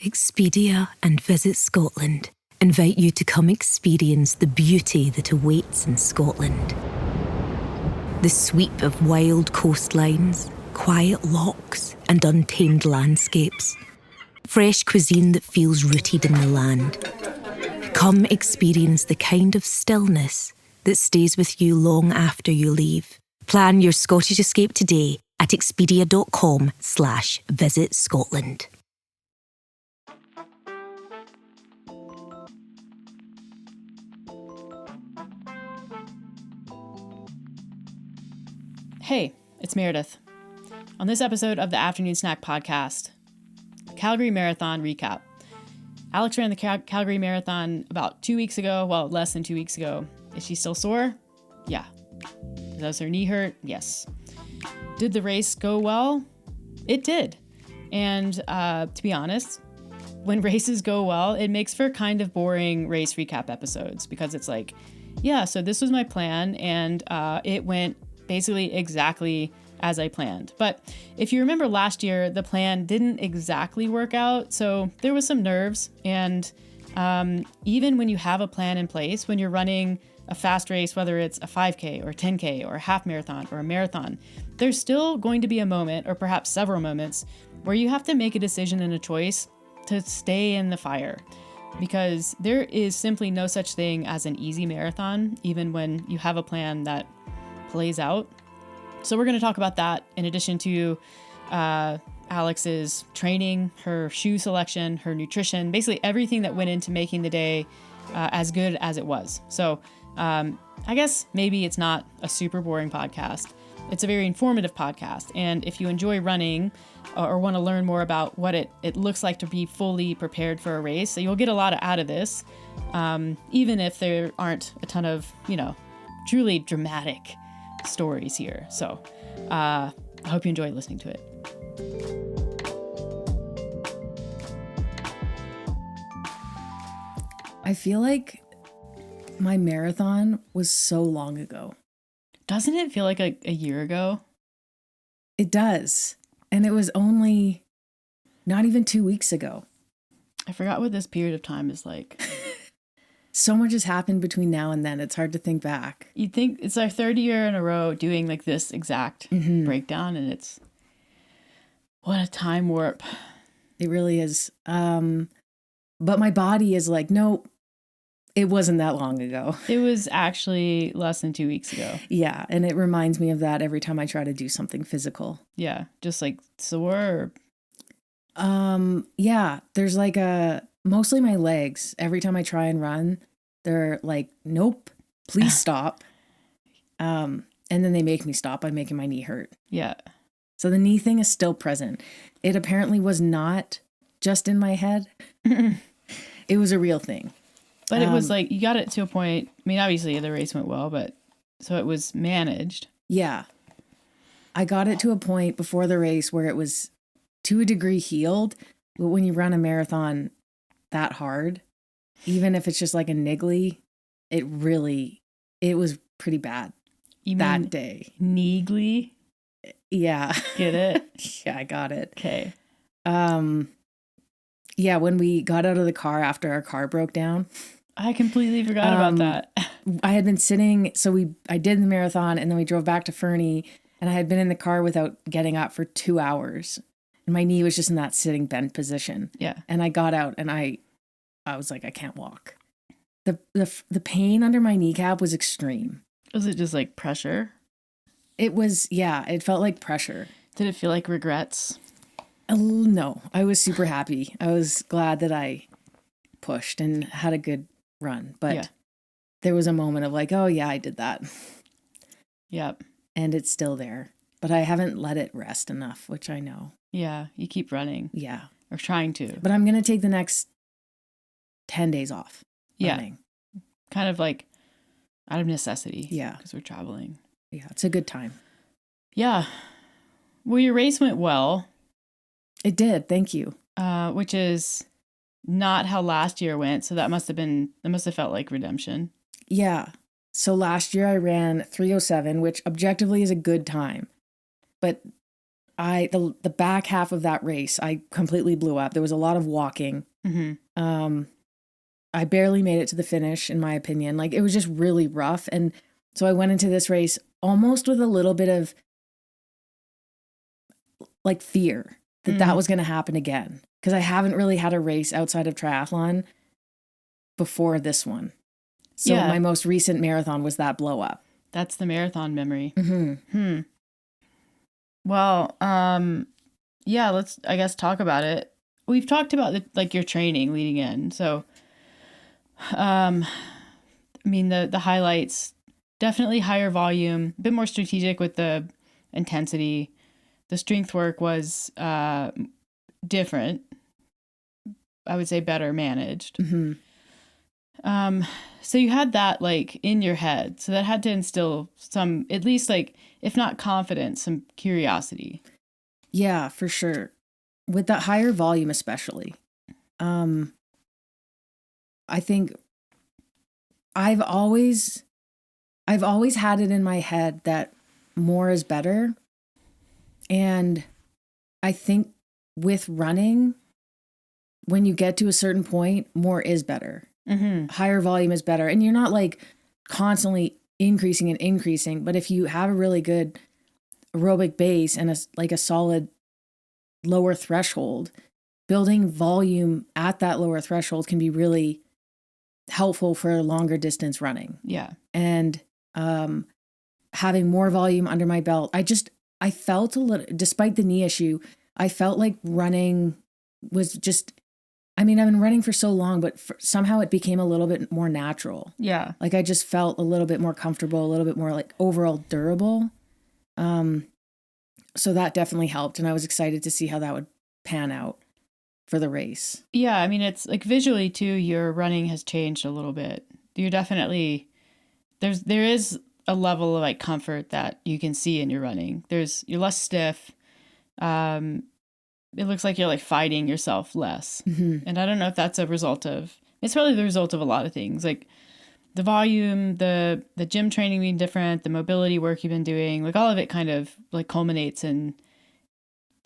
Expedia and Visit Scotland invite you to come experience the beauty that awaits in Scotland. The sweep of wild coastlines, quiet lochs, and untamed landscapes. Fresh cuisine that feels rooted in the land. Come experience the kind of stillness that stays with you long after you leave. Plan your Scottish escape today at expedia.com/Visit Scotland. Hey, it's Meredith. On this episode of the Afternoon Snack Podcast, Calgary Marathon recap. Alex ran the Calgary Marathon about 2 weeks ago. Well, less than 2 weeks ago. Is she still sore? Yeah. Does her knee hurt? Yes. Did the race go well? It did. And to be honest, when races go well, it makes for kind of boring race recap episodes because it's like, yeah, so this was my plan and it went basically exactly as I planned. But if you remember last year, the plan didn't exactly work out. So there was some nerves. And even when you have a plan in place, when you're running a fast race, whether it's a 5K or a 10K or a half marathon or a marathon, there's still going to be a moment or perhaps several moments where you have to make a decision and a choice to stay in the fire. Because there is simply no such thing as an easy marathon, even when you have a plan that plays out. So we're going to talk about that in addition to Alex's training, her shoe selection, her nutrition, basically everything that went into making the day as good as it was. So I guess maybe it's not a super boring podcast. It's a very informative podcast. And if you enjoy running or want to learn more about what it looks like to be fully prepared for a race, so you'll get a lot out of this, even if there aren't a ton of, truly dramatic stories here. So I hope you enjoy listening to it. I feel like my marathon was so long ago. Doesn't it feel like a year ago? It does. And it was only not even 2 weeks ago. I forgot what this period of time is like. So much has happened between now and then. It's hard to think back. You'd think it's our third year in a row doing like this exact breakdown, and it's what a time warp. It really is. But my body is like, no, it wasn't that long ago. It was actually less than 2 weeks ago. Yeah, and it reminds me of that every time I try to do something physical. Yeah, just like sore. Yeah, there's like mostly my legs. Every time I try and run, they're like, nope, please stop. And then they make me stop by making my knee hurt. Yeah. So the knee thing is still present. It apparently was not just in my head. It was a real thing. But it was like, you got it to a point. I mean, obviously the race went well, but so it was managed. Yeah. I got it to a point before the race where it was to a degree healed. But when you run a marathon that hard, even if it's just like a niggly, it was pretty bad that day. Niggly? Yeah. Get it? Yeah, I got it. Okay. Yeah, when we got out of the car after our car broke down. I completely forgot about that. I had been sitting, I did the marathon and then we drove back to Fernie and I had been in the car without getting up for 2 hours. And my knee was just in that sitting bent position. Yeah. And I got out and I was like, I can't walk. The pain under my kneecap was extreme. Was it just like pressure? It was, yeah, it felt like pressure. Did it feel like regrets? No, I was super happy. I was glad that I pushed and had a good run. But there was a moment of like, oh yeah, I did that. Yep. And it's still there. But I haven't let it rest enough, which I know. Yeah, you keep running. Yeah. Or trying to. But I'm going to take the next 10 days off. Running. Kind of like out of necessity. Yeah. Because we're traveling. Yeah, it's a good time. Yeah. Well, your race went well. It did. Thank you. Which is not how last year went. So that must have felt like redemption. Yeah. So last year I ran 3:07, which objectively is a good time. But the back half of that race, I completely blew up. There was a lot of walking. I barely made it to the finish, in my opinion. Like, it was just really rough. And so I went into this race almost with a little bit of like fear that that was going to happen again. Because I haven't really had a race outside of triathlon before this one. So my most recent marathon was that blow up. That's the marathon memory. Well, let's, I guess, talk about it. We've talked about like your training leading in. So, I mean, the highlights, definitely higher volume, a bit more strategic with the intensity. The strength work was different. I would say better managed. So you had that like in your head. So that had to instill some, at least like, if not confidence, some curiosity. Yeah, for sure. With that higher volume, especially. I think I've always had it in my head that more is better. And I think with running, when you get to a certain point, more is better. Higher volume is better. And you're not like constantly increasing and increasing, but if you have a really good aerobic base and a solid lower threshold, building volume at that lower threshold can be really helpful for longer distance running. Yeah. And having more volume under my belt, I felt a little, despite the knee issue, I felt like running was just, I mean, I've been running for so long, but somehow it became a little bit more natural. Yeah. Like I just felt a little bit more comfortable, a little bit more like overall durable. So that definitely helped. And I was excited to see how that would pan out for the race. Yeah. I mean, it's like visually too, your running has changed a little bit. You're definitely, there is a level of like comfort that you can see in your running. You're less stiff. It looks like you're like fighting yourself less. And I don't know if that's it's probably the result of a lot of things, like the volume, the gym training being different, the mobility work you've been doing, like all of it kind of like culminates in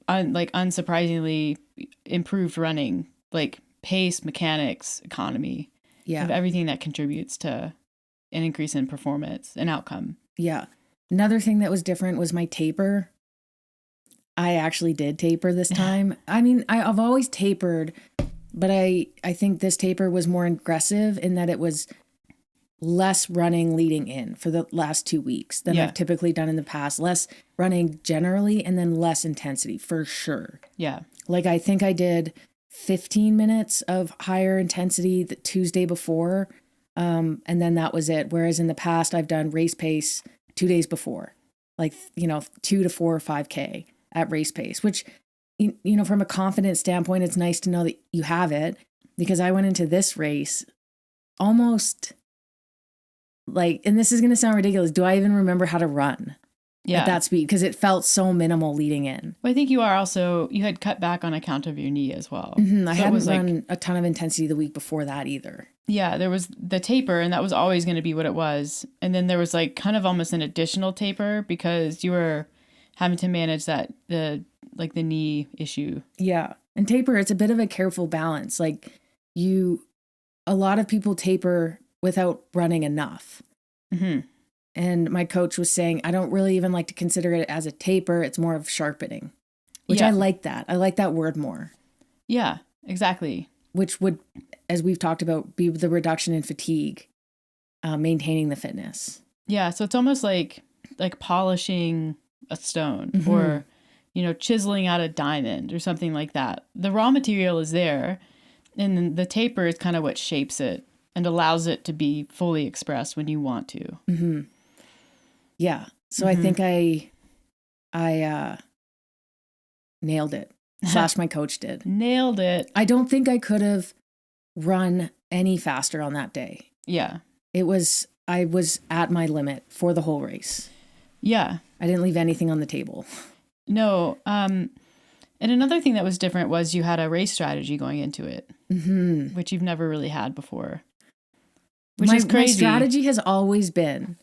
like unsurprisingly improved running, like pace, mechanics, economy, of everything that contributes to an increase in performance and outcome. Yeah. Another thing that was different was my taper. I actually did taper this time. I mean, I've always tapered, but I think this taper was more aggressive in that it was less running leading in for the last 2 weeks than I've typically done in the past. Less running generally, and then less intensity for sure. Yeah. Like I think I did 15 minutes of higher intensity the Tuesday before. And then that was it. Whereas in the past, I've done race pace 2 days before, like, 2 to 4 or 5K at race pace, which, from a confidence standpoint, it's nice to know that you have it, because I went into this race almost like, and this is going to sound ridiculous, do I even remember how to run at that speed? Because it felt so minimal leading in. Well, I think you had cut back on account of your knee as well. I hadn't run a ton of intensity the week before that either. Yeah, there was the taper, and that was always going to be what it was. And then there was like kind of almost an additional taper because you were having to manage the knee issue. Yeah. And taper, it's a bit of a careful balance. Like a lot of people taper without running enough. And my coach was saying, I don't really even like to consider it as a taper. It's more of sharpening, which I like that. I like that word more. Yeah, exactly. Which would, as we've talked about, be the reduction in fatigue, maintaining the fitness. Yeah. So it's almost like polishing a stone or, chiseling out a diamond or something like that. The raw material is there, and then the taper is kind of what shapes it and allows it to be fully expressed when you want to. Yeah. So I think I nailed it. / my coach did. Nailed it. I don't think I could have run any faster on that day. Yeah. I was at my limit for the whole race. Yeah. I didn't leave anything on the table. No. And another thing that was different was you had a race strategy going into it, which you've never really had before. Which is crazy. My strategy has always been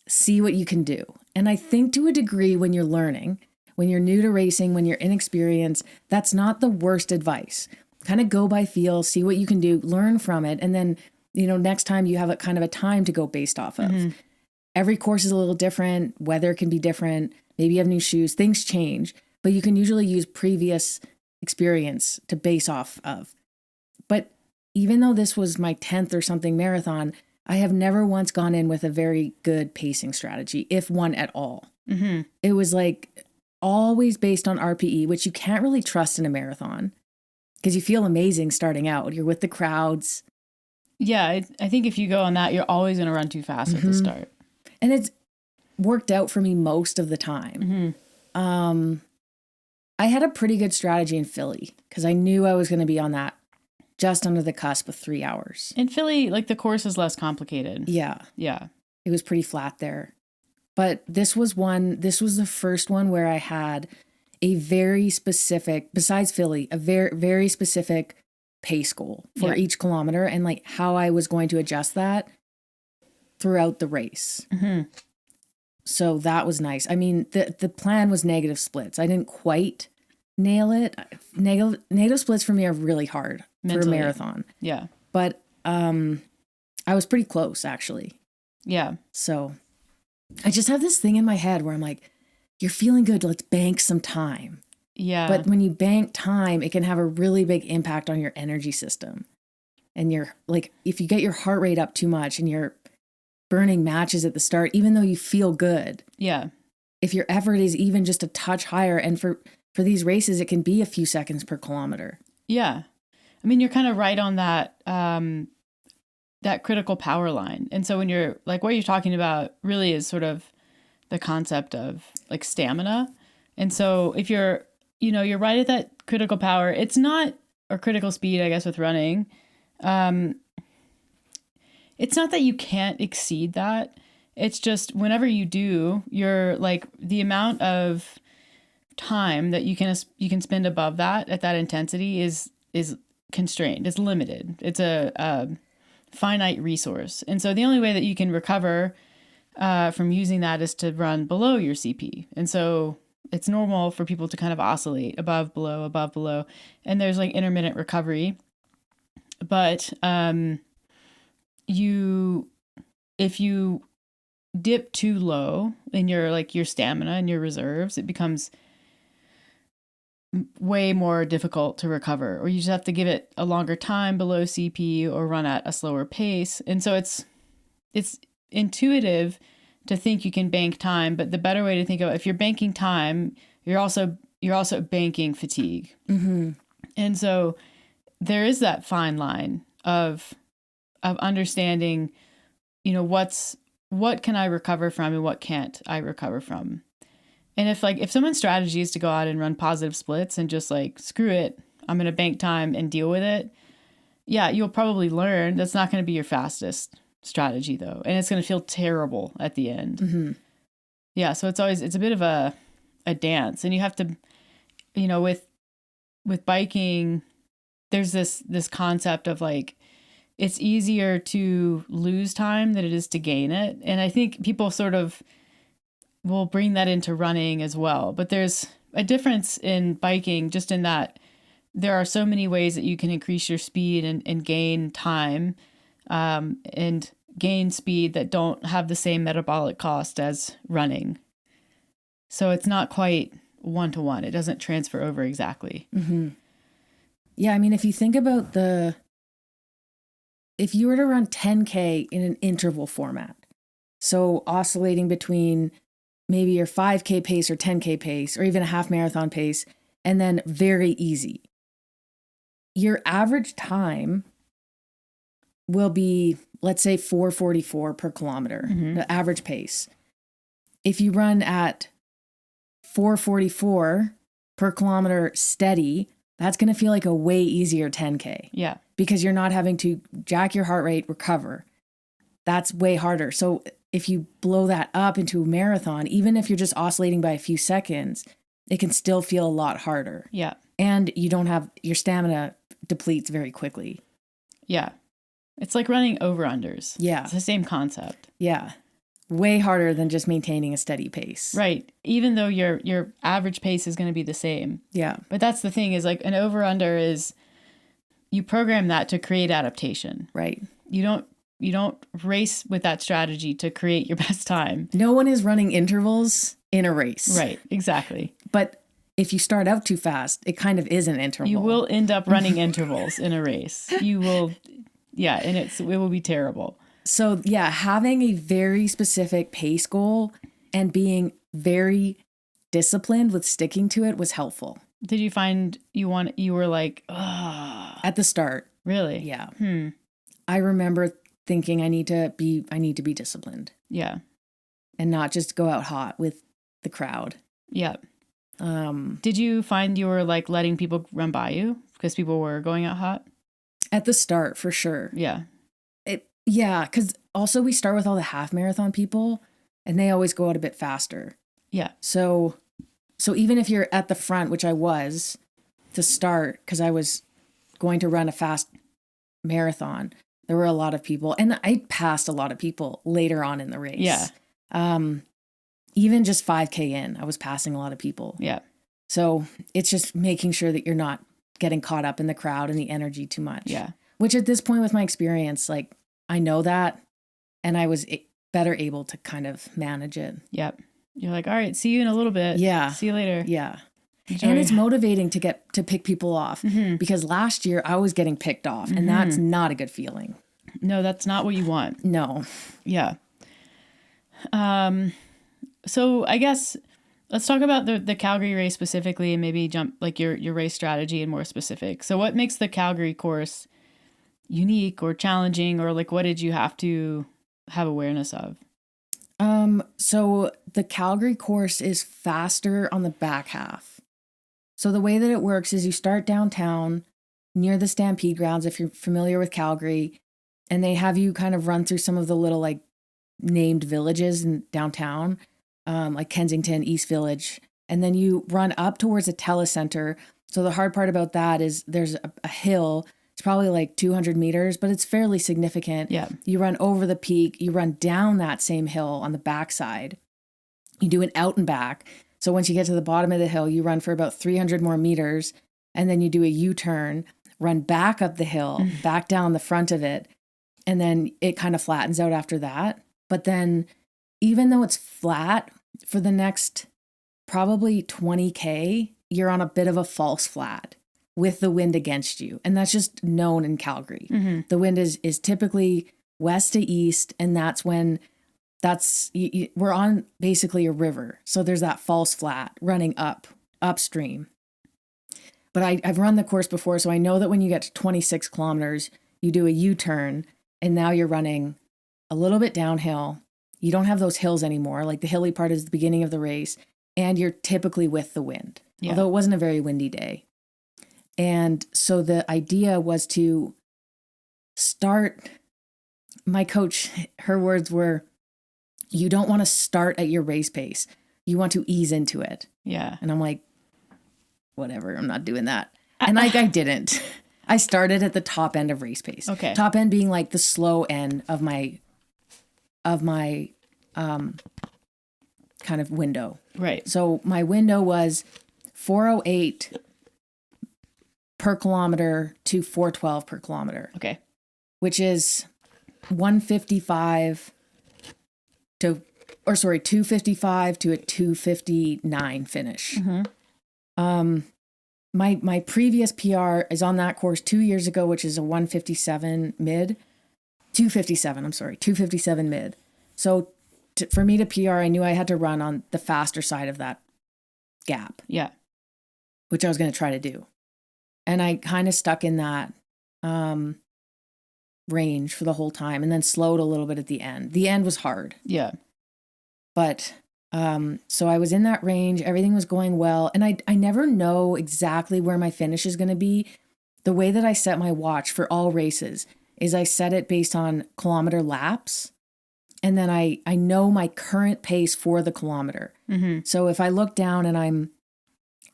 see what you can do. And I think to a degree when you're learning, when you're new to racing, when you're inexperienced, that's not the worst advice. Kind of go by feel, see what you can do, learn from it. And then, next time you have a kind of a time to go based off of. Every course is a little different. Weather can be different. Maybe you have new shoes. Things change, but you can usually use previous experience to base off of. But even though this was my 10th or something marathon, I have never once gone in with a very good pacing strategy, if one at all. It was like always based on RPE, which you can't really trust in a marathon because you feel amazing starting out. You're with the crowds. Yeah, I think if you go on that, you're always going to run too fast at the start. And it's worked out for me most of the time. I had a pretty good strategy in Philly because I knew I was going to be on that just under the cusp of 3 hours. In Philly, like the course is less complicated. Yeah. Yeah. It was pretty flat there. But this was the first one where I had a very specific, besides Philly, a very, very specific pace goal for each kilometer and like how I was going to adjust that throughout the race. So that was nice. I mean, the plan was negative splits. I didn't quite nail it. Negative splits for me are really hard for a marathon. Yeah. But I was pretty close, actually. Yeah. So I just have this thing in my head where I'm like, you're feeling good. Let's bank some time. Yeah. But when you bank time, it can have a really big impact on your energy system. And you're like, if you get your heart rate up too much and you're burning matches at the start, even though you feel good. Yeah. If your effort is even just a touch higher, and for these races, it can be a few seconds per kilometer. Yeah. I mean, you're kind of right on that, that critical power line. And so when you're like, what you're talking about really is sort of the concept of like stamina. And so if you're, you're right at that critical power, it's not, or critical speed, I guess, with running. It's not that you can't exceed that. It's just whenever you do, you're like the amount of time that you can spend above that at that intensity is constrained. It's limited. It's a finite resource. And so the only way that you can recover from using that is to run below your CP. And so it's normal for people to kind of oscillate above, below. And there's like intermittent recovery. But if you dip too low in your stamina and your reserves, it becomes way more difficult to recover, or you just have to give it a longer time below CP or run at a slower pace. And so it's intuitive to think you can bank time, but the better way to think of it, if you're banking time, you're also banking fatigue. And so there is that fine line of understanding, what can I recover from and what can't I recover from. And if someone's strategy is to go out and run positive splits and just like, screw it, I'm going to bank time and deal with it. Yeah, you'll probably learn. That's not going to be your fastest strategy though. And it's going to feel terrible at the end. Yeah. So it's a bit of a dance, and you have to, with biking, there's this concept of like, it's easier to lose time than it is to gain it. And I think people sort of will bring that into running as well. But there's a difference in biking just in that there are so many ways that you can increase your speed and gain time and gain speed that don't have the same metabolic cost as running. So it's not quite one-to-one. It doesn't transfer over exactly. Yeah, I mean, if you think about if you were to run 10K in an interval format, so oscillating between maybe your 5K pace or 10K pace, or even a half marathon pace, and then very easy, your average time will be, let's say, 4:44 per kilometer, the average pace. If you run at 4:44 per kilometer steady, that's going to feel like a way easier 10K. Yeah. Because you're not having to jack your heart rate, recover. That's way harder. So if you blow that up into a marathon, even if you're just oscillating by a few seconds, it can still feel a lot harder. Yeah. And you don't have, your stamina depletes very quickly. Yeah. It's like running over-unders. Yeah. It's the same concept. Yeah. way harder than just maintaining a steady pace. Right. Even though your average pace is going to be the same. Yeah. But that's the thing is like an over under is you program that to create adaptation. Right. You don't race with that strategy to create your best time. No one is running intervals in a race. Right. Exactly. But if you start out too fast, it kind of is an interval. You will end up running intervals in a race. You will, yeah, and it will be terrible. So yeah, having a very specific pace goal and being very disciplined with sticking to it was helpful. Did you find you were like, oh, At the start. really? Yeah. Hmm. I remember thinking I need to be disciplined Yeah. and not just go out hot with the crowd. Yeah. Did you find you were like letting people run by you because people were going out hot? At the start, for sure. Yeah. Yeah, because also we start with all the half marathon people and they always go out a bit faster. Yeah. So even if you're at the front, which I was to start, because I was going to run a fast marathon, there were a lot of people, and I passed a lot of people later on in the race. Yeah. Even just 5K in, I was passing a lot of people. Yeah. So it's just making sure that you're not getting caught up in the crowd and the energy too much. Yeah. Which at this point with my experience, like I know that, and I was better able to kind of manage it. Yep. You're like, all right, see you in a little bit. Yeah. See you later. Yeah. Enjoy. And it's motivating to pick people off Mm-hmm. because last year I was getting picked off and that's not a good feeling. No, that's not what you want. No. Yeah. So I guess let's talk about the Calgary race specifically and maybe jump like your race strategy and more specific. So what makes the Calgary course unique or challenging, or like what did you have to have awareness of? So the Calgary course is faster on the back half. So the way that it works is you start downtown near the Stampede grounds, if you're familiar with Calgary, and they have you kind of run through some of the little like named villages in downtown, like Kensington, East Village, and then you run up towards the telecenter. So the hard part about that is there's a hill. It's probably like 200 meters, but it's fairly significant. Yeah. You run over the peak, you run down that same hill on the backside. You do an out and back. So once you get to the bottom of the hill, you run for about 300 more meters, and then you do a U-turn, run back up the hill, back down the front of it, and then it kind of flattens out after that. But then even though it's flat for the next probably 20K, you're on a bit of a false flat with the wind against you. And that's just known in Calgary. Mm-hmm. The wind is typically west to east, and that's when we're on basically a river. So there's that false flat running upstream. But I've run the course before, so I know that when you get to 26 kilometers, you do a U-turn, and now you're running a little bit downhill. You don't have those hills anymore. Like the hilly part is the beginning of the race, and you're typically with the wind, although it wasn't a very windy day. And so the idea was to start, my coach, her words were, you don't want to start at your race pace. You want to ease into it. Yeah. And I'm like, whatever, I'm not doing that. And like I didn't. I started at the top end of race pace. Okay. Top end being like the slow end of my kind of window. Right. So my window was 408 per kilometer to 412 per kilometer. Okay. Which is 255 to a 259 finish. Mm-hmm. My previous PR is on that course 2 years ago, which is a 257 mid. So for me to PR, I knew I had to run on the faster side of that gap. Yeah. Which I was going to try to do. And I kind of stuck in that range for the whole time and then slowed a little bit at the end. The end was hard. Yeah. But so I was in that range. Everything was going well. And I never know exactly where my finish is going to be. The way that I set my watch for all races is I set it based on kilometer laps. And then I know my current pace for the kilometer. Mm-hmm. So if I look down and I'm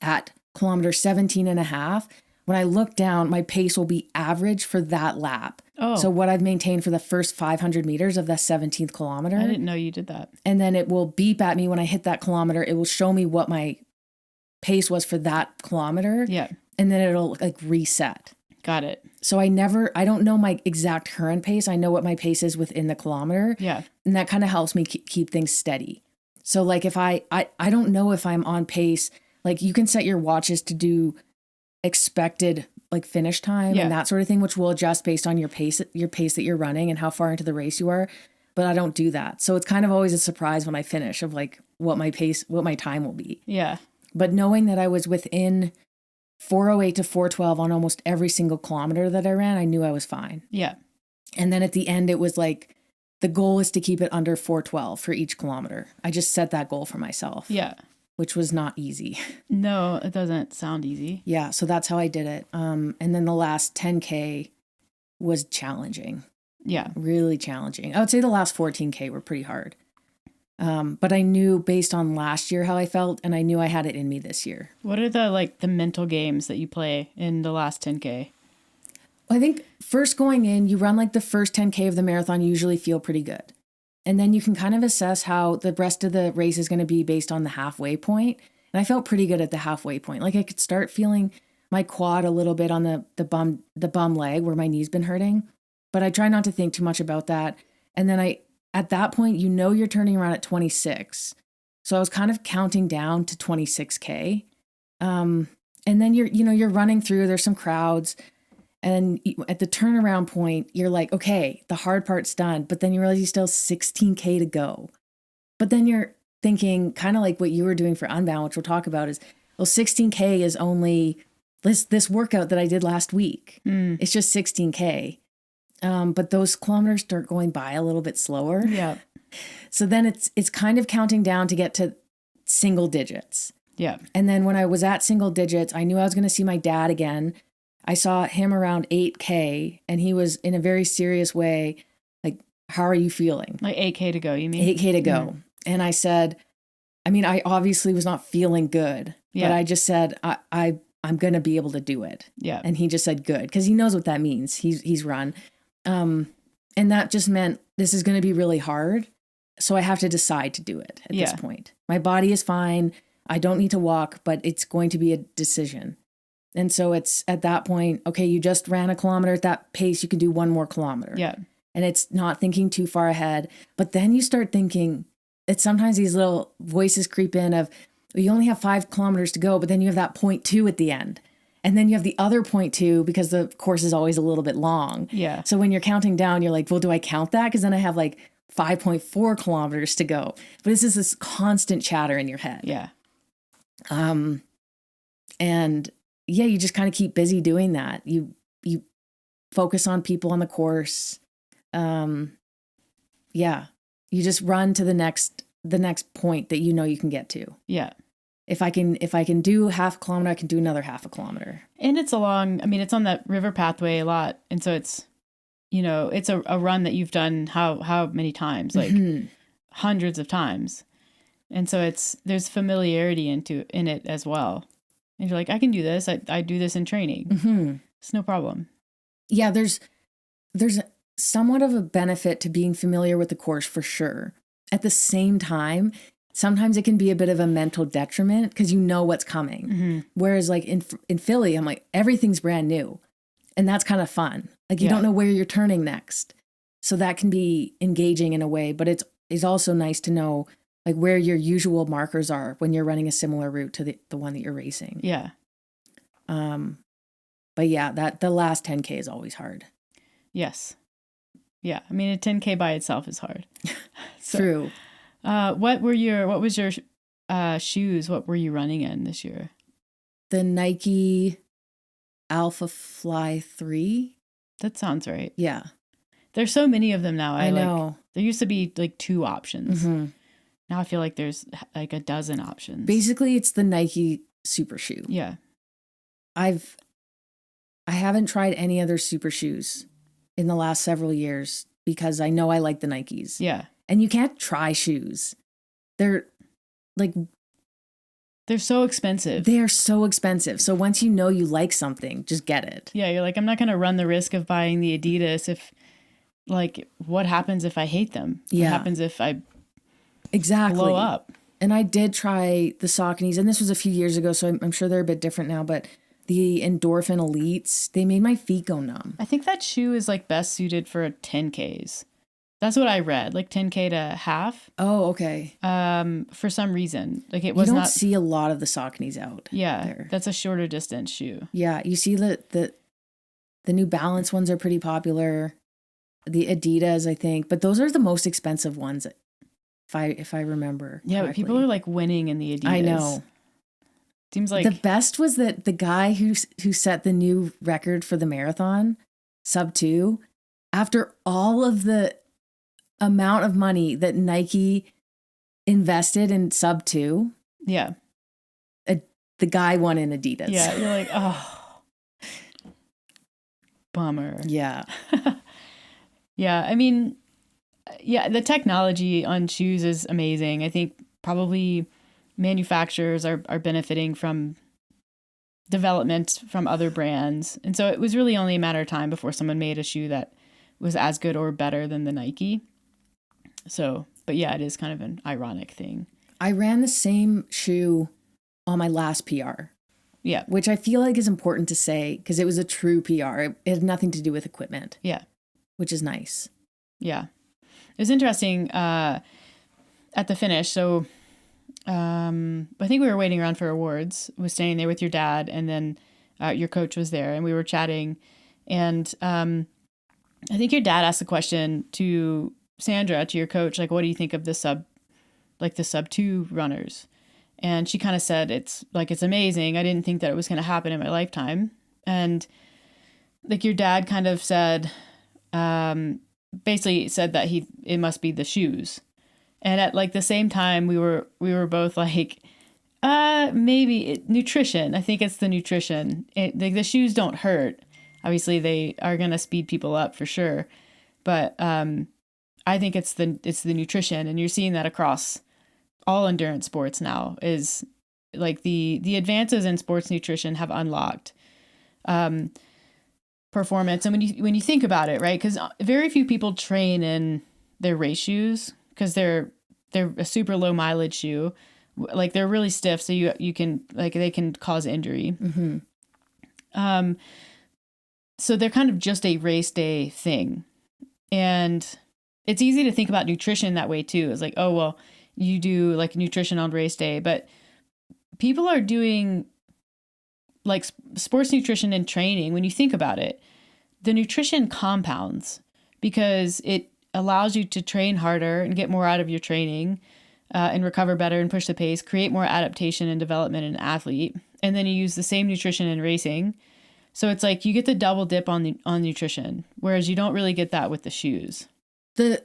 at kilometer 17 and a half, when I look down, my pace will be average for that lap. Oh. So what I've maintained for the first 500 meters of the 17th kilometer. I didn't know you did that. And then it will beep at me when I hit that kilometer. It will show me what my pace was for that kilometer. Yeah. And then it'll like reset. Got it. So I don't know my exact current pace. I know what my pace is within the kilometer. Yeah. And that kind of helps me keep things steady. So like if I don't know if I'm on pace, like you can set your watches to do expected like finish time and that sort of thing, which will adjust based on your pace that you're running and how far into the race you are. But I don't do that. So it's kind of always a surprise when I finish of like what my time will be. Yeah. But knowing that I was within 4:08 to 4:12 on almost every single kilometer that I ran, I knew I was fine. Yeah. And then at the end, it was like, the goal is to keep it under 4:12 for each kilometer. I just set that goal for myself. Yeah. Which was not easy. No, it doesn't sound easy. Yeah. So that's how I did it. And then the last 10K was challenging. Yeah. Really challenging. I would say the last 14K were pretty hard. But I knew based on last year how I felt, and I knew I had it in me this year. What are the mental games that you play in the last 10K? I think first going in, you run like the first 10K of the marathon, you usually feel pretty good. And then you can kind of assess how the rest of the race is going to be based on the halfway point. And I felt pretty good at the halfway point. Like I could start feeling my quad a little bit on the bum leg where my knee's been hurting. But I try not to think too much about that. And then at that point, you're turning around at 26. So I was kind of counting down to 26K. And then you're running through, there's some crowds. And at the turnaround point, you're like, okay, the hard part's done. But then you realize you still have 16K to go. But then you're thinking kind of like what you were doing for Unbound, which we'll talk about is, well, 16K is only this workout that I did last week. It's just 16K. But those kilometers start going by a little bit slower. Yeah. So then it's kind of counting down to get to single digits. Yeah. And then when I was at single digits, I knew I was going to see my dad again. I saw him around 8K, and he was in a very serious way, like, how are you feeling? Like 8K to go, you mean? 8K to go. And I said, I obviously was not feeling good, but I just said, I'm going to be able to do it. Yeah. And he just said, good, because he knows what that means. He's run. And that just meant this is going to be really hard. So I have to decide to do it at this point. My body is fine. I don't need to walk, but it's going to be a decision. And so it's at that point, okay, you just ran a kilometer at that pace, you can do one more kilometer. Yeah. And it's not thinking too far ahead. But then you start thinking, it's sometimes these little voices creep in of, you only have 5 kilometers to go, but then you have that 0.2 at the end. And then you have the other 0.2 because the course is always a little bit long. Yeah. So when you're counting down, you're like, well, do I count that? Because then I have like 5.4 kilometers to go. But it's just this constant chatter in your head. Yeah. And yeah, you just kind of keep busy doing that. You focus on people on the course. Yeah. You just run to the next point that you can get to. Yeah. If I can do half a kilometer, I can do another half a kilometer. And it's it's on that river pathway a lot. And so it's, it's a run that you've done how many times? Like hundreds of times. And so there's familiarity in it as well. And you're like, I can do this. I do this in training. Mm-hmm. It's no problem. Yeah, there's somewhat of a benefit to being familiar with the course for sure. At the same time, sometimes it can be a bit of a mental detriment because you know what's coming. Mm-hmm. Whereas like in Philly, I'm like, everything's brand new. And that's kind of fun. Like you don't know where you're turning next. So that can be engaging in a way, but it's also nice to know like where your usual markers are when you're running a similar route to the one that you're racing. Yeah. But yeah, the last 10K is always hard. Yes. Yeah. A 10K by itself is hard. So, true. What was your shoes? What were you running in this year? The Nike Alpha Fly 3. That sounds right. Yeah. There's so many of them now. I know. There used to be like 2 options. Mm-hmm. Now I feel like there's like a dozen options. Basically, it's the Nike super shoe. Yeah. I haven't tried any other super shoes in the last several years because I know I like the Nikes. Yeah. And you can't try shoes. They're like, They're so expensive. They are so expensive. So once you know you like something, just get it. Yeah, you're like, I'm not going to run the risk of buying the Adidas if, like, what happens if I hate them? Yeah. What happens if I exactly blow up? And I did try the Sauconys, and this was a few years ago, so I'm sure they're a bit different now, but the Endorphin Elites, they made my feet go numb. I think that shoe is like best suited for 10Ks. That's what I read, like 10K to half. Oh, okay. For some reason, like it was you don't not. see a lot of the Sauconys out. Yeah, there. That's a shorter distance shoe. Yeah, you see the New Balance ones are pretty popular. The Adidas, I think, but those are the most expensive ones, if I remember. Yeah, correctly. but people are like winning in the Adidas. I know. Seems like the best was that the guy who set the new record for the marathon, sub 2, after all of the amount of money that Nike invested in sub 2. Yeah. The guy won in Adidas. Yeah, you're like, oh, bummer. Yeah. Yeah, I mean, yeah, the technology on shoes is amazing. I think probably manufacturers are benefiting from development from other brands. And so it was really only a matter of time before someone made a shoe that was as good or better than the Nike. So, but yeah, it is kind of an ironic thing. I ran the same shoe on my last PR. Yeah. Which I feel like is important to say because it was a true PR. It had nothing to do with equipment. Yeah. Which is nice. Yeah. It was interesting at the finish. So I think we were waiting around for awards. I was standing there with your dad, and then your coach was there, and we were chatting. And I think your dad asked the question to Sandra, to your coach, like, what do you think of the sub 2 runners? And she kind of said, it's amazing. I didn't think that it was going to happen in my lifetime. And like your dad kind of said, basically said that it must be the shoes. And at like the same time, we were both like, maybe nutrition. I think it's the nutrition. The shoes don't hurt. Obviously, they are going to speed people up for sure. But I think it's the nutrition. And you're seeing that across all endurance sports now, is like the advances in sports nutrition have unlocked performance. And when you think about it, right, because very few people train in their race shoes because they're a super low mileage shoe, like they're really stiff, so you can, like, they can cause injury. Mm-hmm. So they're kind of just a race day thing, and it's easy to think about nutrition that way too. It's like, oh well, you do like nutrition on race day, but people are doing like sports nutrition and training. When you think about it, the nutrition compounds because it allows you to train harder and get more out of your training and recover better and push the pace, create more adaptation and development in an athlete. And then you use the same nutrition in racing. So it's like you get the double dip on nutrition, whereas you don't really get that with the shoes. The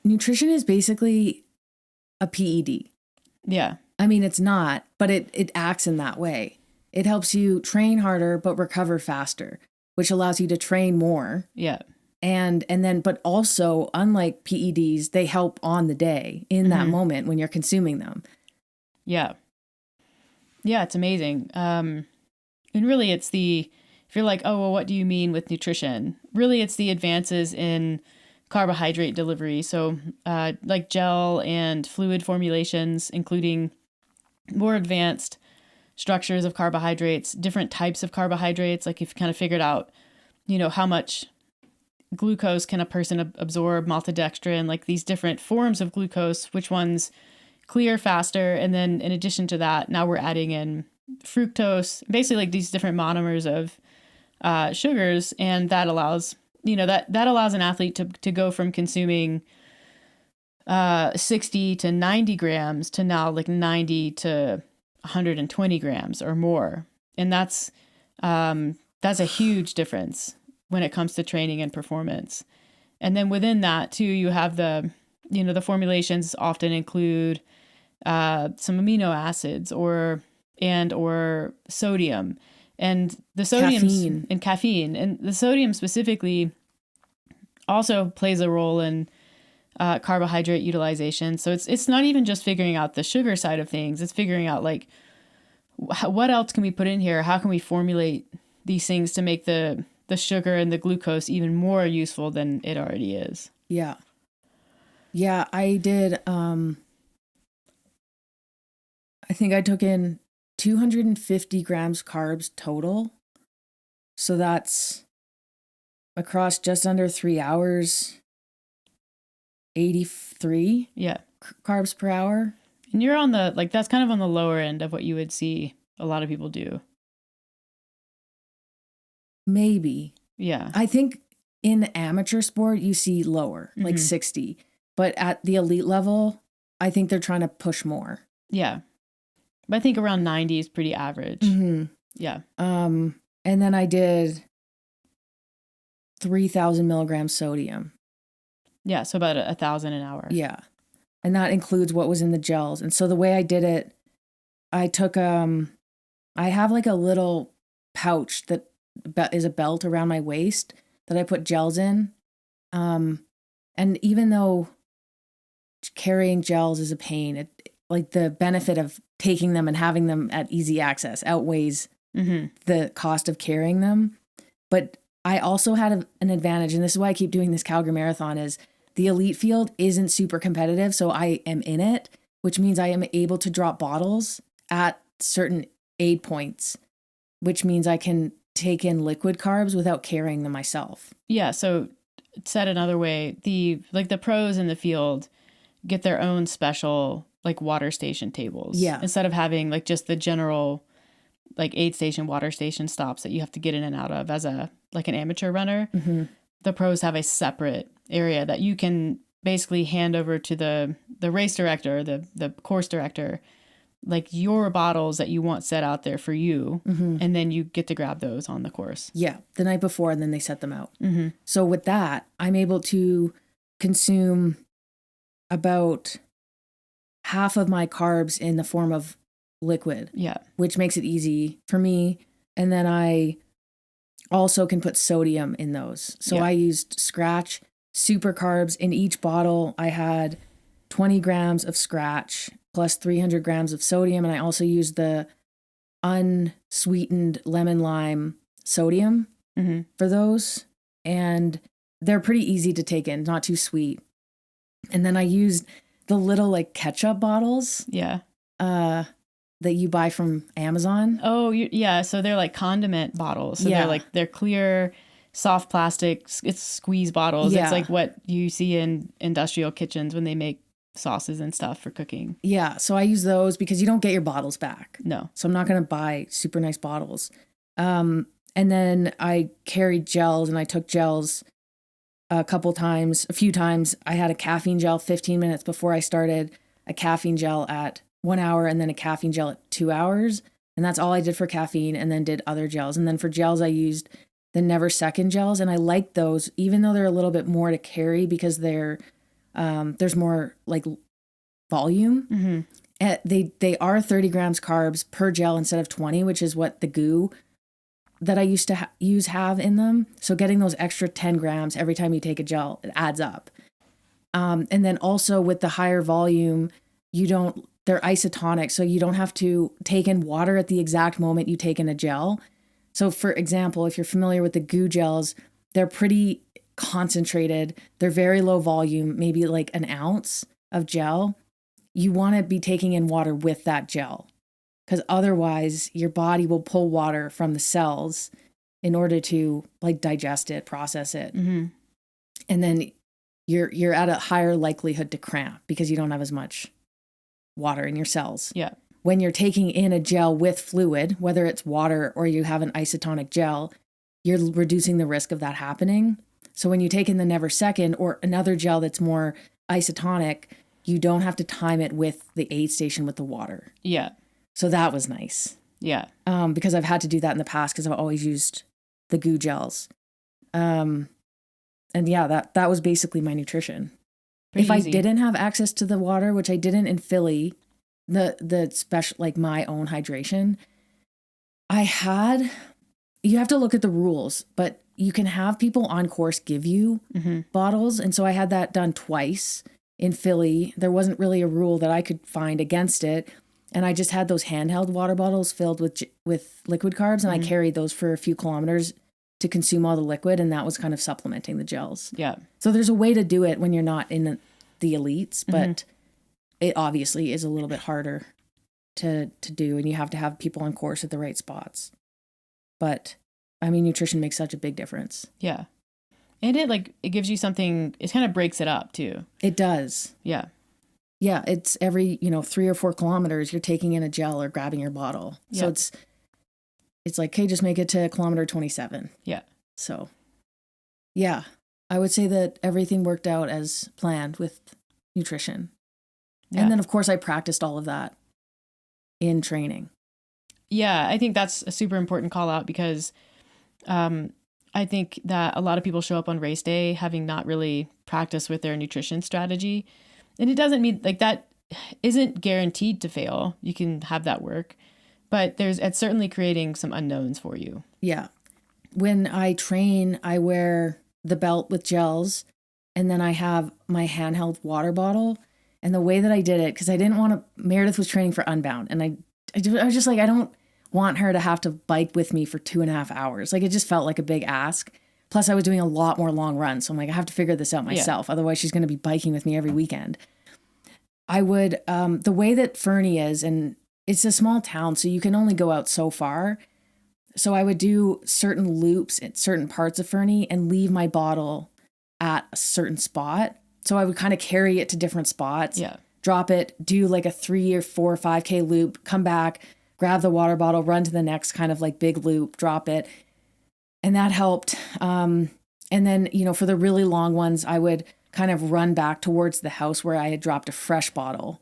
nutrition is basically a PED. Yeah. I mean, it's not, but it acts in that way. It helps you train harder, but recover faster, which allows you to train more. Yeah. And then, but also, unlike PEDs, they help on the day in that moment when you're consuming them. Yeah. Yeah, it's amazing. And really it's if you're like, oh, well, what do you mean with nutrition? Really, it's the advances in carbohydrate delivery. So like gel and fluid formulations, including more advanced structures of carbohydrates, different types of carbohydrates. Like you've kind of figured out, how much glucose can a person absorb, maltodextrin, like these different forms of glucose, which ones clear faster. And then in addition to that, now we're adding in fructose, basically like these different monomers of sugars. And that allows, that allows an athlete to go from consuming 60 to 90 grams to now like 90 to 120 grams or more. And that's a huge difference when it comes to training and performance. And then within that too, you have the formulations often include some amino acids or sodium, and the sodium and caffeine, and the sodium specifically also plays a role in carbohydrate utilization. So it's not even just figuring out the sugar side of things. It's figuring out like what else can we put in here? How can we formulate these things to make the sugar and the glucose even more useful than it already is? Yeah. Yeah, I did. I think I took in 250 grams carbs total. So that's across just under 3 hours, 83 carbs per hour. And you're on the, like, that's kind of on the lower end of what you would see a lot of people do. Maybe. Yeah. I think in amateur sport, you see lower, like 60. But at the elite level, I think they're trying to push more. Yeah. But I think around 90 is pretty average. Mm-hmm. Yeah. And then I did 3,000 milligrams sodium. Yeah. So about 1,000 an hour. Yeah. And that includes what was in the gels. And so the way I did it, I took, I have like a little pouch that is a belt around my waist that I put gels in. And even though carrying gels is a pain, like the benefit of taking them and having them at easy access outweighs the cost of carrying them. But I also had an advantage, and this is why I keep doing this Calgary Marathon, is the elite field isn't super competitive, so I am in it, which means I am able to drop bottles at certain aid points, which means I can take in liquid carbs without carrying them myself. Yeah, so said another way, the pros in the field get their own special like water station tables. Yeah. Instead of having like just the general like aid station, water station stops that you have to get in and out of as an amateur runner. The pros have a separate area that you can basically hand over to the race director, the course director, like your bottles that you want set out there for you. And then you get to grab those on the course. Yeah. The night before, and then they set them out. So with that, I'm able to consume about half of my carbs in the form of liquid. Yeah. Which makes it easy for me. And then I also can put sodium in those. So I used Scratch super carbs. In each bottle, I had 20 grams of Scratch plus 300 grams of sodium. And I also used the unsweetened lemon lime sodium for those. And they're pretty easy to take in, not too sweet. And then I used the little like ketchup bottles. Yeah. That you buy from Amazon. Oh, yeah. So they're like condiment bottles. So they're clear, soft plastic. It's squeeze bottles. Yeah. It's like what you see in industrial kitchens when they make sauces and stuff for cooking. Yeah. So I use those because you don't get your bottles back. No. So I'm not going to buy super nice bottles. And then I carried gels, and I took gels a few times. I had a caffeine gel 15 minutes before I started, a caffeine gel at 1 hour, and then a caffeine gel at 2 hours. And that's all I did for caffeine, and then did other gels. And then for gels, I used the Never Second gels. And I like those, even though they're a little bit more to carry because there's more like volume. They are 30 grams carbs per gel instead of 20, which is what the goo that I used to have in them. So getting those extra 10 grams every time you take a gel, it adds up. And then also with the higher volume, they're isotonic, so you don't have to take in water at the exact moment you take in a gel. So for example, if you're familiar with the goo gels, they're pretty concentrated. They're very low volume, maybe like an ounce of gel. You want to be taking in water with that gel, because otherwise your body will pull water from the cells in order to like digest it, process it. And then you're at a higher likelihood to cramp because you don't have as much water in your cells. Yeah. When you're taking in a gel with fluid, whether it's water or you have an isotonic gel, you're reducing the risk of that happening. So when you take in the Never Second or another gel that's more isotonic, you don't have to time it with the aid station with the water. Yeah. So that was nice. Yeah. Because I've had to do that in the past because I've always used the goo gels. And yeah, that was basically my nutrition. If I didn't have access to the water, which I didn't in Philly, the special, like my own hydration, you have to look at the rules, but you can have people on course give you bottles. And so I had that done twice in Philly. There wasn't really a rule that I could find against it. And I just had those handheld water bottles filled with liquid carbs, and I carried those for a few kilometers to consume all the liquid, and that was kind of supplementing the gels. Yeah. So there's a way to do it when you're not in the elites, but it obviously is a little bit harder to do, and you have to have people on course at the right spots. But I mean, nutrition makes such a big difference. Yeah. And it gives you something, it kind of breaks it up too. It does. Yeah. Yeah. It's every, 3 or 4 kilometers, you're taking in a gel or grabbing your bottle. So it's like, okay, just make it to kilometer 27. Yeah. So yeah, I would say that everything worked out as planned with nutrition. Yeah. And then of course I practiced all of that in training. Yeah. I think that's a super important call out because, I think that a lot of people show up on race day having not really practiced with their nutrition strategy. And it doesn't mean that isn't guaranteed to fail. You can have that work, but it's certainly creating some unknowns for you. Yeah. When I train, I wear the belt with gels, and then I have my handheld water bottle. And the way that I did it, because I didn't want to, Meredith was training for Unbound, and I was just like, I don't want her to have to bike with me for 2.5 hours. Like, it just felt like a big ask. Plus I was doing a lot more long runs. So I'm like, I have to figure this out myself. Otherwise she's going to be biking with me every weekend. I would, the way that Fernie is, and it's a small town, so you can only go out so far. So I would do certain loops at certain parts of Fernie and leave my bottle at a certain spot. So I would kind of carry it to different spots, drop it, do like a 3 or 4 or 5K loop, come back, grab the water bottle, run to the next kind of like big loop, drop it. And that helped. And then, for the really long ones, I would kind of run back towards the house where I had dropped a fresh bottle.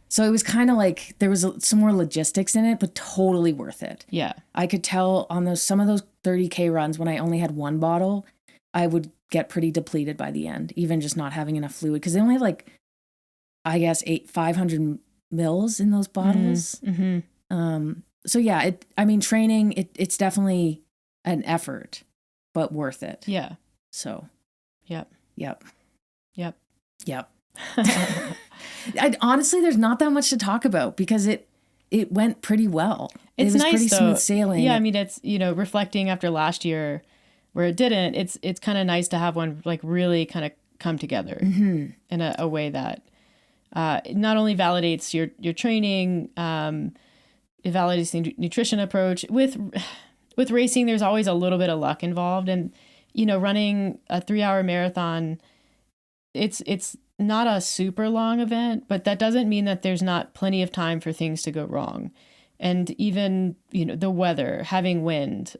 So it was kind of like there was some more logistics in it, but totally worth it. Yeah. I could tell on some of those 30K runs when I only had one bottle, I would get pretty depleted by the end, even just not having enough fluid. Because they only have 500 mils in those bottles. Mm-hmm. So yeah, training, it's definitely an effort, but worth it. Yeah. So. Yep. Honestly, there's not that much to talk about because it went pretty well. It was nice, pretty smooth sailing. Yeah. I mean, it's, reflecting after last year where it didn't, it's kind of nice to have one really kind of come together in a way that, not only validates your training, it validates the nutrition approach. With racing, there's always a little bit of luck involved. And, running a 3-hour marathon, it's not a super long event, but that doesn't mean that there's not plenty of time for things to go wrong. And even, the weather, having wind,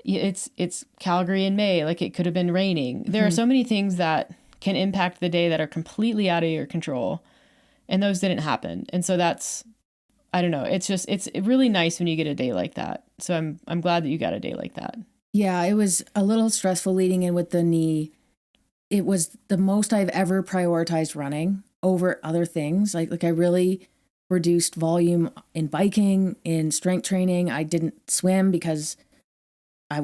it's Calgary in May, it could have been raining. There are so many things that can impact the day that are completely out of your control. And those didn't happen. And so that's, I don't know. It's really nice when you get a day like that. So I'm glad that you got a day like that. Yeah, it was a little stressful leading in with the knee. It was the most I've ever prioritized running over other things. Like I really reduced volume in biking, in strength training. I didn't swim because I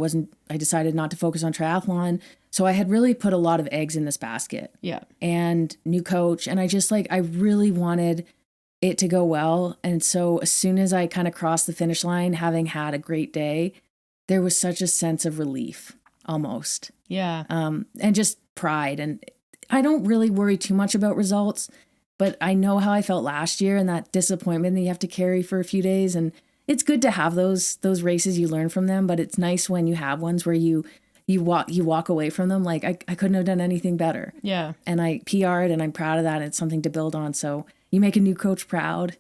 decided not to focus on triathlon. So I had really put a lot of eggs in this basket. Yeah. And new coach. And I really wanted it to go well. And so as soon as I kind of crossed the finish line, having had a great day, there was such a sense of relief almost. Yeah. And just pride. And I don't really worry too much about results, but I know how I felt last year and that disappointment that you have to carry for a few days. And it's good to have those races, you learn from them, but it's nice when you have ones where you walk away from them like I couldn't have done anything better. Yeah. And I PR'd and I'm proud of that. And it's something to build on. So you make a new coach proud.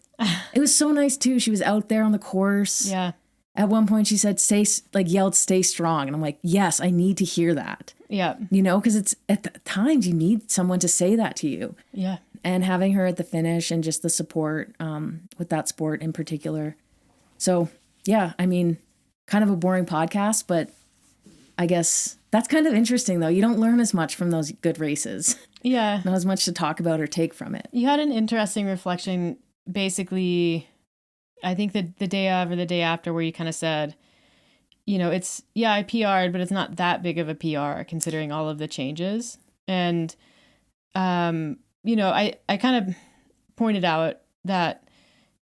It was so nice too. She was out there on the course. Yeah. At one point she said, yelled, stay strong. And I'm like, yes, I need to hear that. Yeah. Because it's at the times you need someone to say that to you. Yeah. And having her at the finish and just the support with that sport in particular. So yeah, kind of a boring podcast, but I guess that's kind of interesting though. You don't learn as much from those good races. Yeah. Not as much to talk about or take from it. You had an interesting reflection, basically, I think the day of or the day after where you kind of said, I PR'd, but it's not that big of a PR considering all of the changes. And, I kind of pointed out that,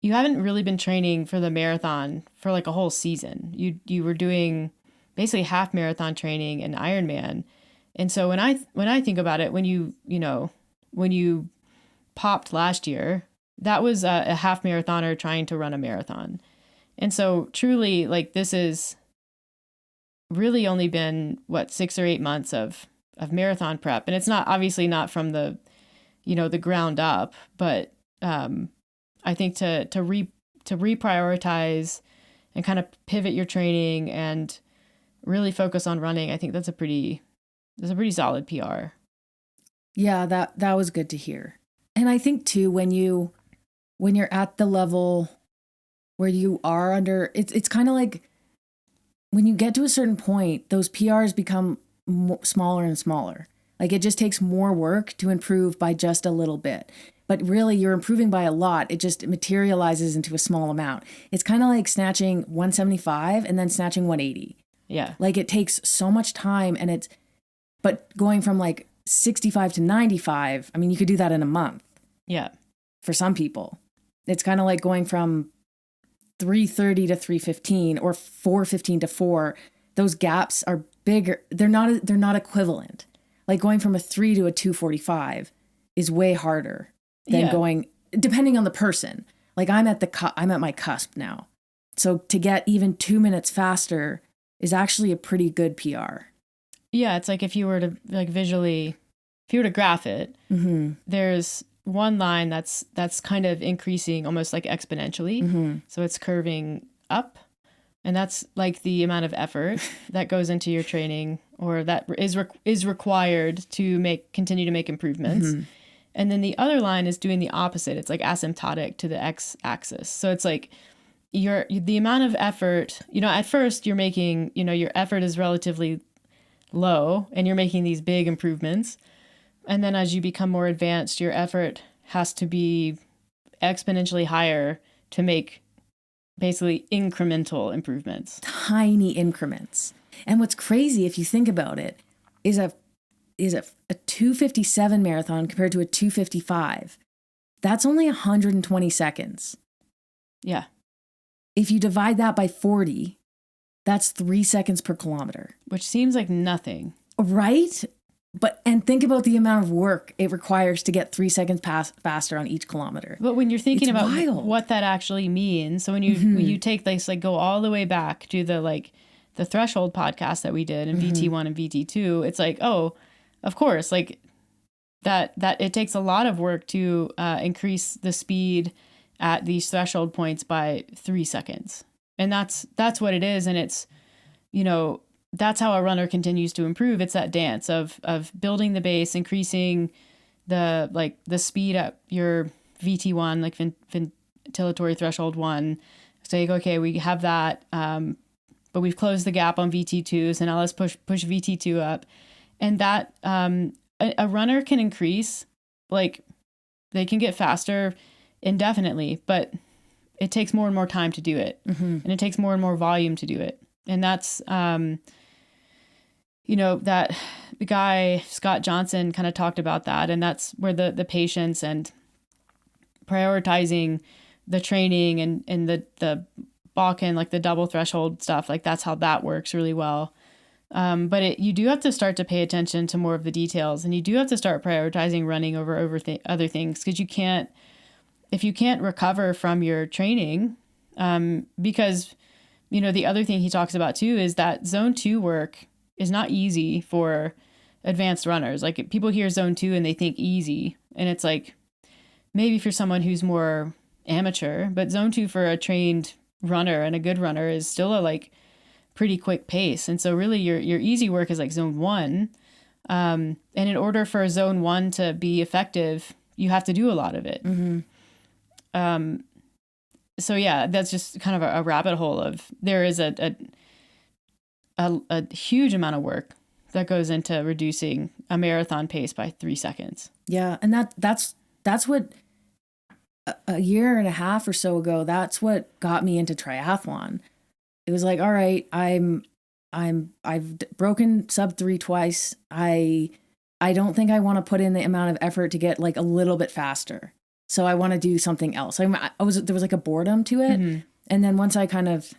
you haven't really been training for the marathon for like a whole season. You were doing basically half marathon training and Ironman. And so when I think about it, when you popped last year, that was a half marathoner trying to run a marathon. And so truly, like, this is really only been 6 or 8 months of marathon prep. And it's not obviously not from the ground up, but I think to reprioritize and kind of pivot your training and really focus on running, I think that's a pretty solid PR. Yeah, that was good to hear. And I think too, when you're at the level where you are under, it's kind of like when you get to a certain point, those PRs become smaller and smaller. Like, it just takes more work to improve by just a little bit. But really, you're improving by a lot. It just materializes into a small amount. It's kind of like snatching 175 and then snatching 180. Yeah. Like, it takes so much time, but going from like 65 to 95, I mean, you could do that in a month. Yeah. For some people. It's kind of like going from 330 to 315 or 415 to 4. Those gaps are bigger. They're not equivalent. Like, going from a 3 to a 245 is way harder than going, depending on the person. Like, I'm at my cusp now. So to get even 2 minutes faster is actually a pretty good PR. Yeah, it's like if you were to graph it, mm-hmm. there's one line that's kind of increasing almost like exponentially. Mm-hmm. So it's curving up, and that's like the amount of effort that goes into your training, or that is required to continue to make improvements. Mm-hmm. And then the other line is doing the opposite. It's like asymptotic to the x-axis. So it's like the amount of effort, at first you're making, your effort is relatively low and you're making these big improvements. And then as you become more advanced, your effort has to be exponentially higher to make basically incremental improvements. Tiny increments. And what's crazy, if you think about it, is a 257 marathon compared to a 255. That's only 120 seconds. Yeah. If you divide that by 40, that's 3 seconds per kilometer. Which seems like nothing. Right? And think about the amount of work it requires to get 3 seconds faster on each kilometer. But when you're thinking about wild. What that actually means, so when you take this, like, go all the way back to the threshold podcast that we did in VT1 and VT2, it's like, oh, of course, like that it takes a lot of work to increase the speed at these threshold points by 3 seconds. And that's what it is. And it's, that's how a runner continues to improve. It's that dance of building the base, increasing the speed at your VT1, like ventilatory threshold 1. So you go, okay, we have that, but we've closed the gap on VT2. So now let's push VT2 up. And that a runner can increase, like, they can get faster indefinitely, but it takes more and more time to do it. Mm-hmm. And it takes more and more volume to do it. And that's, that the guy, Scott Johnson, kind of talked about that. And that's where the patience and prioritizing the training and the Balkan, like the double threshold stuff, like that's how that works really well. But you do have to start to pay attention to more of the details, and you do have to start prioritizing running over other things, because if you can't recover from your training, because, the other thing he talks about too is that zone 2 work is not easy for advanced runners. Like, people hear zone 2 and they think easy, and it's like, maybe for someone who's more amateur, but zone 2 for a trained runner and a good runner is still a pretty quick pace. And so really your easy work is like zone 1. And in order for zone 1 to be effective, you have to do a lot of it. Mm-hmm. So yeah, that's just kind of a rabbit hole of, there is a huge amount of work that goes into reducing a marathon pace by 3 seconds. Yeah. And that's what a year and a half or so ago, that's what got me into triathlon. It was like, all right, I've broken sub 3 twice. I don't think I want to put in the amount of effort to get like a little bit faster. So I want to do something else. There was like a boredom to it. Mm-hmm. And then once I kind of,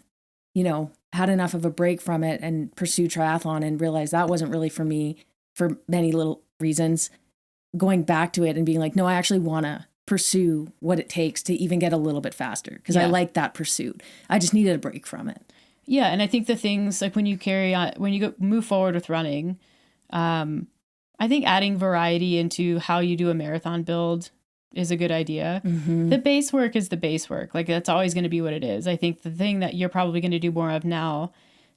had enough of a break from it and pursue triathlon and realized that wasn't really for me for many little reasons, going back to it and being like, no, I actually want to pursue what it takes to even get a little bit faster because I like that pursuit. I just needed a break from it. Yeah. And I think the things like when you carry on, when you move forward with running, I think adding variety into how you do a marathon build is a good idea. Mm-hmm. The base work is the base work. Like that's always going to be what it is. I think the thing that you're probably going to do more of now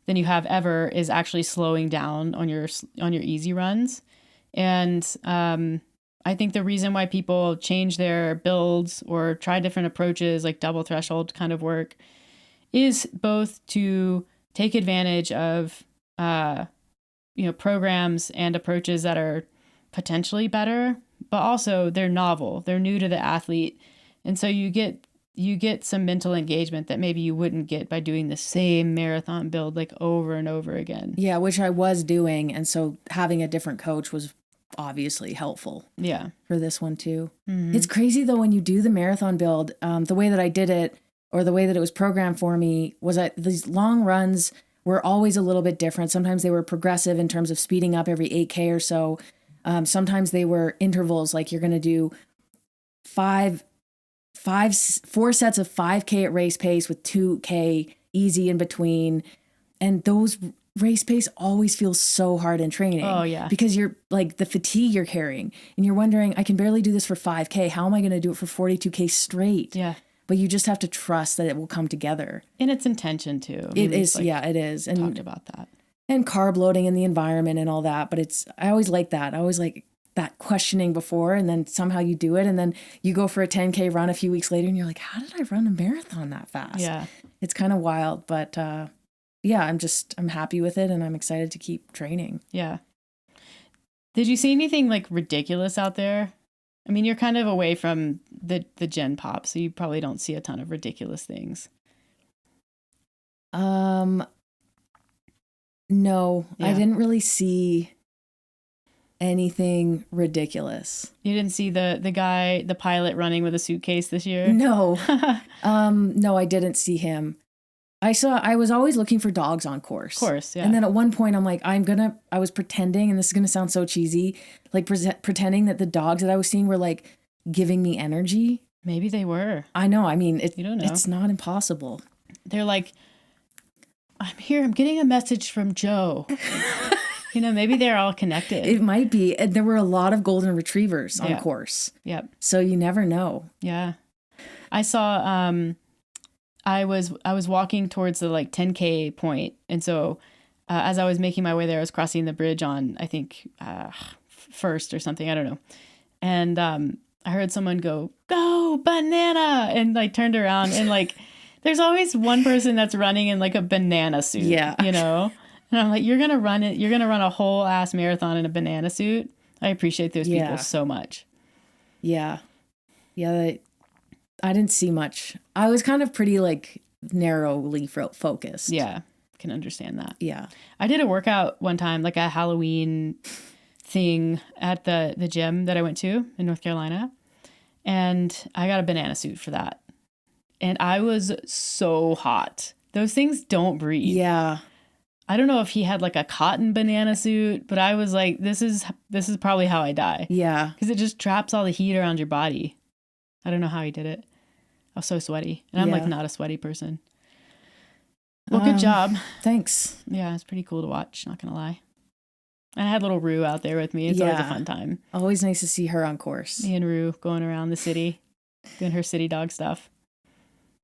than you have ever is actually slowing down on your easy runs. And I think the reason why people change their builds or try different approaches like double threshold kind of work is both to take advantage of programs and approaches that are potentially better, but also they're novel. They're new to the athlete. And so you get some mental engagement that maybe you wouldn't get by doing the same marathon build like over and over again. Yeah, which I was doing. And so having a different coach was obviously helpful. Yeah. For this one too. Mm-hmm. It's crazy though when you do the marathon build, the way that I did it or the way that it was programmed for me was that these long runs were always a little bit different. Sometimes they were progressive in terms of speeding up every 8K or so. Sometimes they were intervals, like you're going to do 4 sets of 5K at race pace with 2K easy in between. And those race pace always feels so hard in training. Oh, yeah. Because you're like the fatigue you're carrying and you're wondering, I can barely do this for 5K. How am I going to do it for 42K straight? Yeah. But you just have to trust that it will come together. And it's intention too. It is. It is. And talked about that. And carb loading in the environment and all that. But I always like that. I always like that questioning before and then somehow you do it. And then you go for a 10K run a few weeks later and you're like, how did I run a marathon that fast? Yeah. It's kind of wild. But I'm happy with it and I'm excited to keep training. Yeah. Did you see anything like ridiculous out there? I mean, you're kind of away from the gen pop, so you probably don't see a ton of ridiculous things. No, Yeah. I didn't really see anything ridiculous. You didn't see the pilot running with a suitcase this year? No. No, I didn't see him. I was always looking for dogs on course. Of course, yeah. And then at one point I'm like, I was pretending, and this is going to sound so cheesy, like pretending that the dogs that I was seeing were like giving me energy. Maybe they were. I know. I mean, you don't know. It's not impossible. They're like, I'm here. I'm getting a message from Joe. Maybe they're all connected. It might be. And there were a lot of golden retrievers on course. Yep. So you never know. Yeah. I saw, I was walking towards the like 10K point. And so as I was making my way there, I was crossing the bridge on, I think, First or something. I don't know. And I heard someone go banana, and like turned around and like, there's always one person that's running in like a banana suit, And I'm like, you're going to run it. You're going to run a whole ass marathon in a banana suit. I appreciate those people so much. Yeah. Yeah. I didn't see much. I was kind of pretty like narrowly focused. Yeah. Can understand that. Yeah. I did a workout one time, like a Halloween thing at the gym that I went to in North Carolina. And I got a banana suit for that. And I was so hot. Those things don't breathe. Yeah. I don't know if he had like a cotton banana suit, but I was like, this is probably how I die. Yeah. Because it just traps all the heat around your body. I don't know how he did it. I was so sweaty. And I'm like not a sweaty person. Well, good job. Thanks. Yeah, it's pretty cool to watch, not going to lie. And I had little Rue out there with me. It's always a fun time. Always nice to see her on course. Me and Rue going around the city, doing her city dog stuff.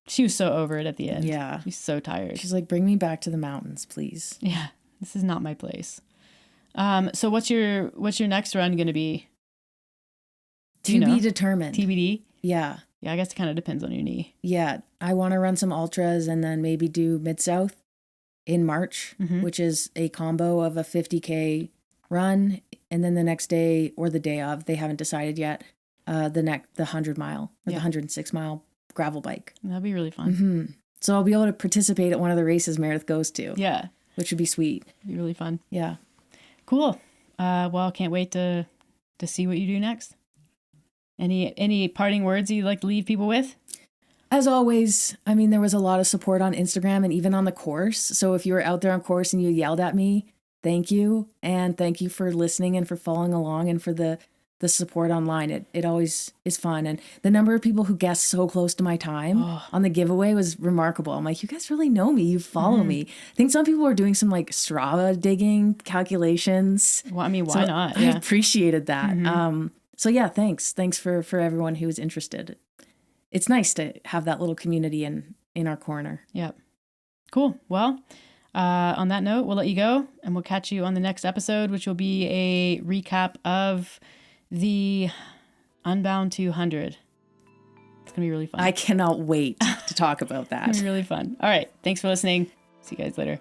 She was so over it at the end. Yeah. She's so tired. She's like, bring me back to the mountains, please. Yeah, this is not my place. So what's your next run going to be? To be determined. TBD? Yeah. Yeah, I guess it kind of depends on your knee. Yeah. I want to run some ultras and then maybe do Mid-South in March, which is a combo of a 50K run. And then the next day or the day of, they haven't decided yet, the 100 mile or the 106 mile gravel bike. That'd be really fun. Mm-hmm. So I'll be able to participate at one of the races Meredith goes to. Yeah. Which would be sweet. It'd be really fun. Yeah. Cool. Well, can't wait to see what you do next. Any parting words you'd like to leave people with? As always, I mean, there was a lot of support on Instagram and even on the course. So if you were out there on course and you yelled at me, thank you. And thank you for listening and for following along and for the support online. It always is fun. And the number of people who guessed so close to my time on the giveaway was remarkable. I'm like, you guys really know me. You follow me. I think some people are doing some like Strava digging calculations. Well, I mean, why not? I appreciated that. So yeah, thanks. Thanks for everyone who was interested. It's nice to have that little community in our corner. Yep. Cool. Well, on that note, we'll let you go and we'll catch you on the next episode, which will be a recap of the Unbound 200. It's going to be really fun. I cannot wait to talk about that. It's going to be really fun. All right. Thanks for listening. See you guys later.